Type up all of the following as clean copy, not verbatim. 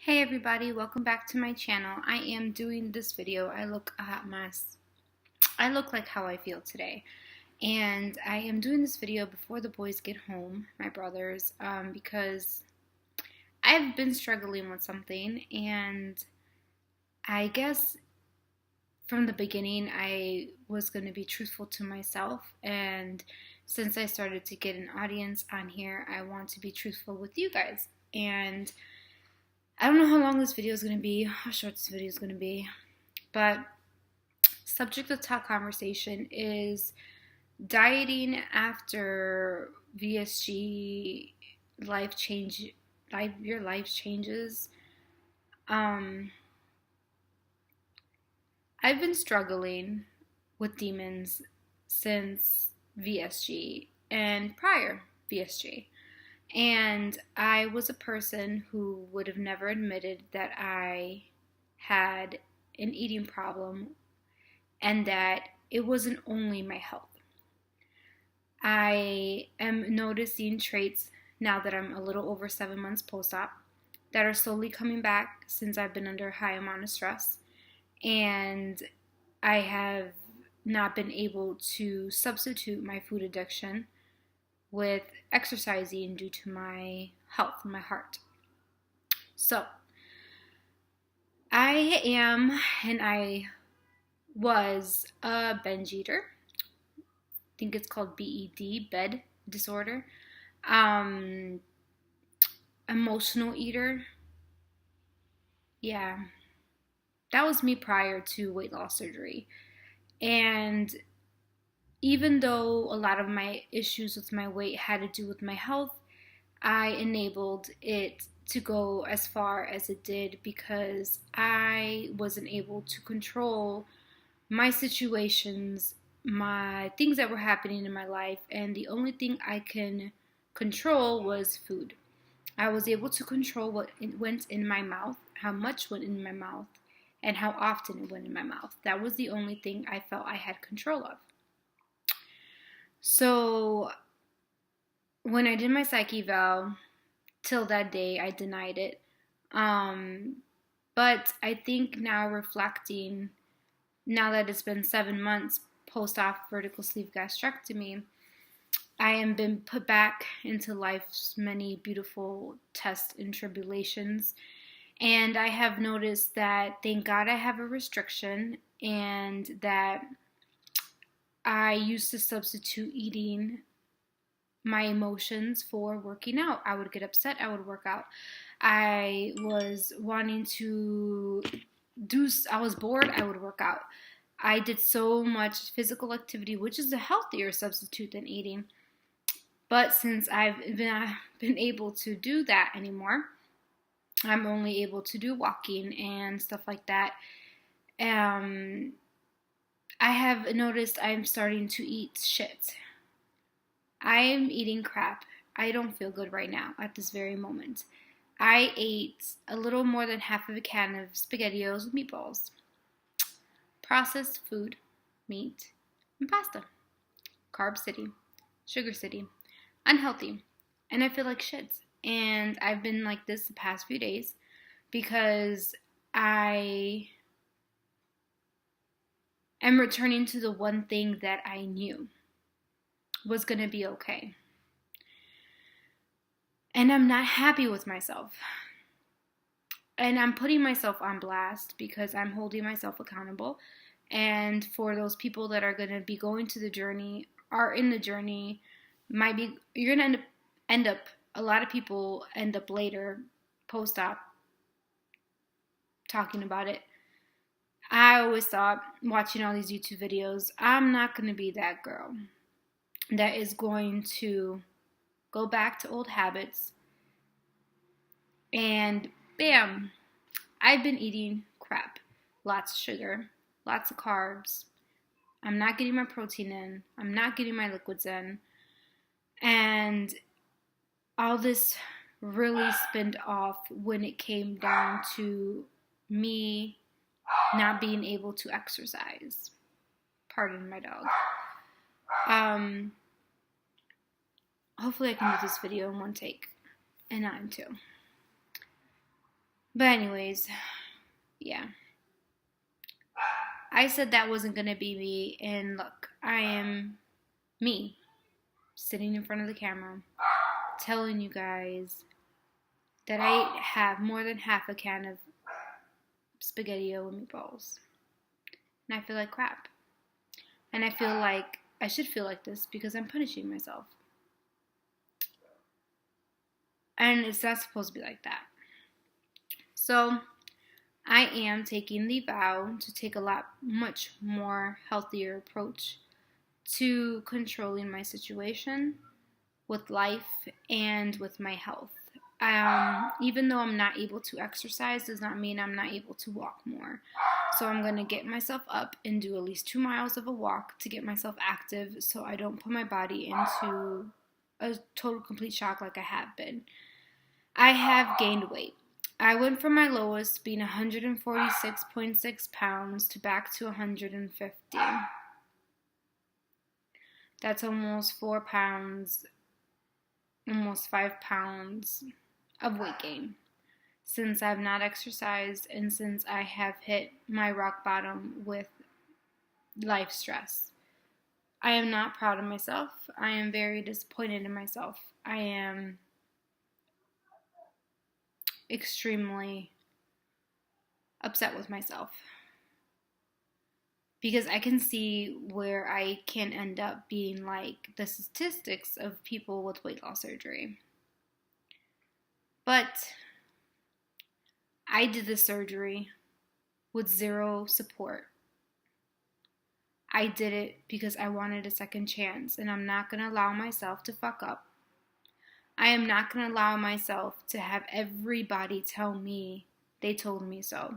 Hey everybody, welcome back to my channel. I am doing this video. I look a hot mess. I look like how I feel today. And I am doing this video before the boys get home, my brothers, because I've been struggling with something, and I guess from the beginning I was going to be truthful to myself, and since I started to get an audience on here, I want to be truthful with you guys. And I don't know how long this video is going to be, how short this video is going to be, but subject of talk conversation is dieting after VSG your life changes. I've been struggling with demons since VSG and prior VSG. And I was a person who would have never admitted that I had an eating problem and that it wasn't only my health. I am noticing traits now that I'm a little over 7 months post-op that are slowly coming back since I've been under a high amount of stress. And I have not been able to substitute my food addiction with exercising due to my health, my heart. So, I am, and I was a binge eater. I think it's called BED, bed disorder. Emotional eater. Yeah, that was me prior to weight loss surgery. And even though a lot of my issues with my weight had to do with my health, I enabled it to go as far as it did because I wasn't able to control my situations, my things that were happening in my life, and the only thing I can control was food. I was able to control what went in my mouth, how much went in my mouth, and how often it went in my mouth. That was the only thing I felt I had control of. So when I did my psych eval, till that day I denied it. But I think now reflecting, now that it's been 7 months post-op vertical sleeve gastrectomy, I am been put back into life's many beautiful tests and tribulations. And I have noticed that, thank God I have a restriction, and that I used to substitute eating my emotions for working out. I would get upset, I would work out. I was bored, I would work out. I did so much physical activity, which is a healthier substitute than eating. But since I've been able to do that anymore, I'm only able to do walking and stuff like that. I have noticed I'm starting to eat shit. I'm eating crap. I don't feel good right now at this very moment. I ate a little more than half of a can of SpaghettiOs with meatballs, processed food, meat, and pasta. Carb city, sugar city, unhealthy, and I feel like shit. And I've been like this the past few days because I am returning to the one thing that I knew was going to be okay. And I'm not happy with myself. And I'm putting myself on blast because I'm holding myself accountable. And for those people that are going to be going to the journey, are in the journey, you're going to end up, a lot of people end up later, post-op, talking about it. I always thought, watching all these YouTube videos, I'm not going to be that girl that is going to go back to old habits. And bam, I've been eating crap. Lots of sugar, lots of carbs. I'm not getting my protein in. I'm not getting my liquids in. And all this really spinned off when it came down to me not being able to exercise. Pardon my dog. Hopefully I can do this video in one take and not in two. But anyways, yeah. I said that wasn't going to be me, and look, I am me, sitting in front of the camera, telling you guys that I have more than half a can of spaghetti-o and meatballs. And I feel like crap. And I feel like I should feel like this because I'm punishing myself. And it's not supposed to be like that. So I am taking the vow to take a much more healthier approach to controlling my situation with life and with my health. Even though I'm not able to exercise, does not mean I'm not able to walk more. So I'm going to get myself up and do at least 2 miles of a walk to get myself active so I don't put my body into a total complete shock like I have been. I have gained weight. I went from my lowest being 146.6 pounds to back to 150. That's almost 4 pounds, almost 5 pounds of weight gain since I've not exercised and since I have hit my rock bottom with life stress. I am not proud of myself. I am very disappointed in myself. I am extremely upset with myself because I can see where I can end up being like the statistics of people with weight loss surgery. But I did the surgery with zero support. I did it because I wanted a second chance, and I'm not going to allow myself to fuck up. I am not going to allow myself to have everybody tell me they told me so.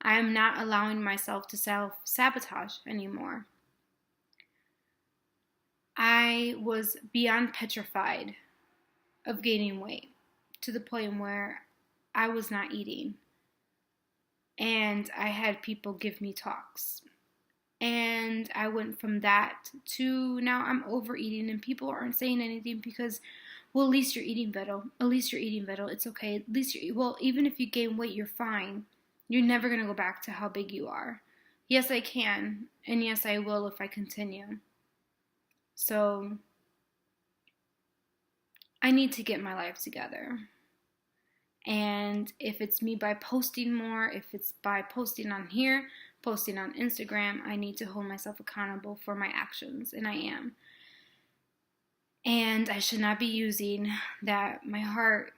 I am not allowing myself to self-sabotage anymore. I was beyond petrified of gaining weight to the point where I was not eating. And I had people give me talks. And I went from that to now I'm overeating and people aren't saying anything because, well, at least you're eating better. At least you're eating better. It's okay. At least well, even if you gain weight, you're fine. You're never going to go back to how big you are. Yes, I can. And yes, I will if I continue. So I need to get my life together. And if it's me by posting more, if it's by posting on here, posting on Instagram, I need to hold myself accountable for my actions, and I am. And I should not be using that my heart,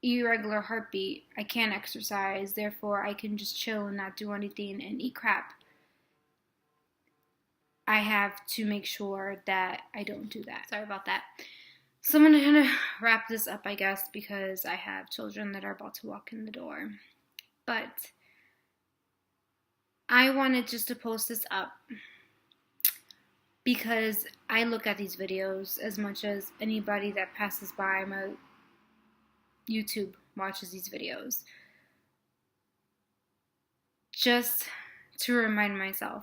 irregular heartbeat, I can't exercise, therefore I can just chill and not do anything and eat crap. I have to make sure that I don't do that. Sorry about that. So I'm going to wrap this up, I guess, because I have children that are about to walk in the door. But I wanted just to post this up because I look at these videos as much as anybody that passes by my YouTube watches these videos. Just to remind myself,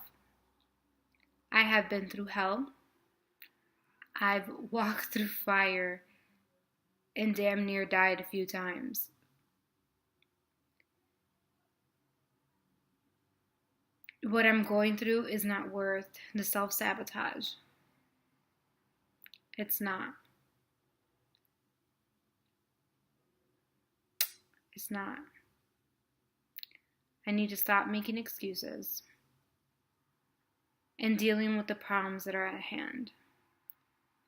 I have been through hell. I've walked through fire and damn near died a few times. What I'm going through is not worth the self-sabotage. It's not. It's not. I need to stop making excuses and dealing with the problems that are at hand.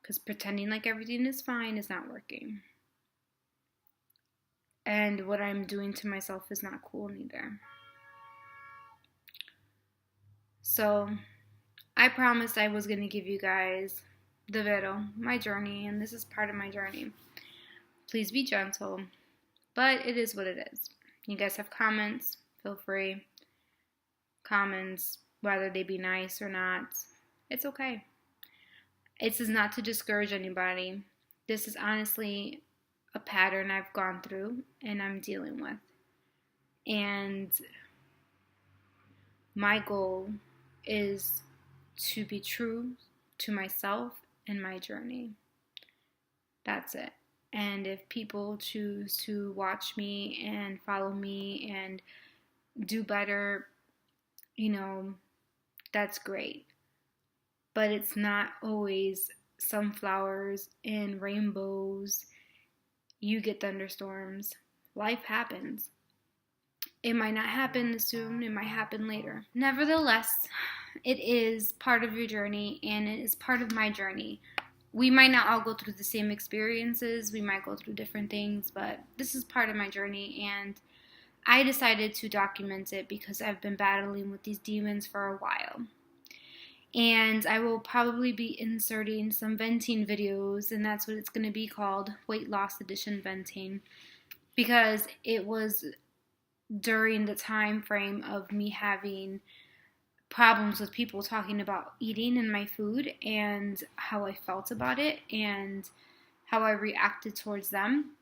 Because pretending like everything is fine is not working. And what I'm doing to myself is not cool neither. So, I promised I was going to give you guys the video, my journey, and this is part of my journey. Please be gentle, but it is what it is. You guys have comments, feel free. Comments, whether they be nice or not, it's okay. This is not to discourage anybody. This is honestly a pattern I've gone through and I'm dealing with. And my goal is to be true to myself and my journey. That's it. And if people choose to watch me and follow me and do better, that's great. But it's not always sunflowers and rainbows. You get thunderstorms. Life happens. It might not happen soon, it might happen later. Nevertheless, it is part of your journey and it is part of my journey. We might not all go through the same experiences, we might go through different things, but this is part of my journey, and I decided to document it because I've been battling with these demons for a while. And I will probably be inserting some venting videos, and that's what it's going to be called, Weight Loss Addition Venting, because it was during the time frame of me having problems with people talking about eating and my food and how I felt about it and how I reacted towards them.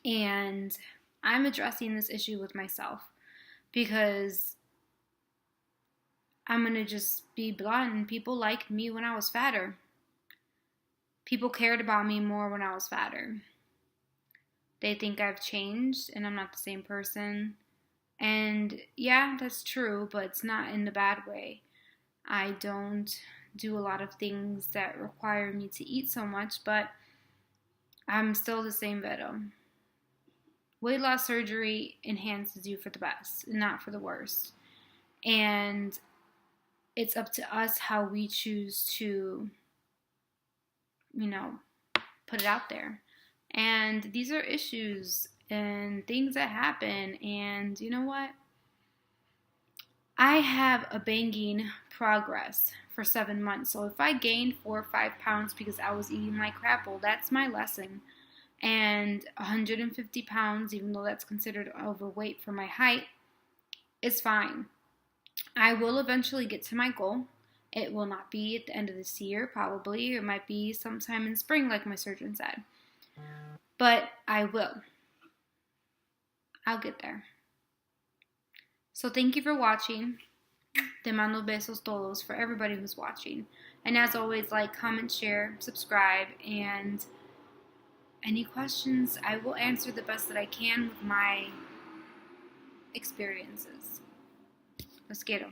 And I'm addressing this issue with myself because I'm going to just be blunt. People liked me when I was fatter. People cared about me more when I was fatter. They think I've changed and I'm not the same person. And yeah, that's true, but it's not in the bad way. I don't do a lot of things that require me to eat so much, but I'm still the same Vito. Weight loss surgery enhances you for the best, not for the worst. And it's up to us how we choose to, put it out there. And these are issues and things that happen, and you know what? I have a banging progress for 7 months. So if I gained 4 or 5 pounds because I was eating like crap, well, that's my lesson. And 150 pounds, even though that's considered overweight for my height, is fine. I will eventually get to my goal. It will not be at the end of this year, probably. It might be sometime in spring, like my surgeon said. But I will. I'll get there. So thank you for watching. Te mando besos todos for everybody who's watching. And as always, like, comment, share, subscribe, and any questions, I will answer the best that I can with my experiences. Los quiero.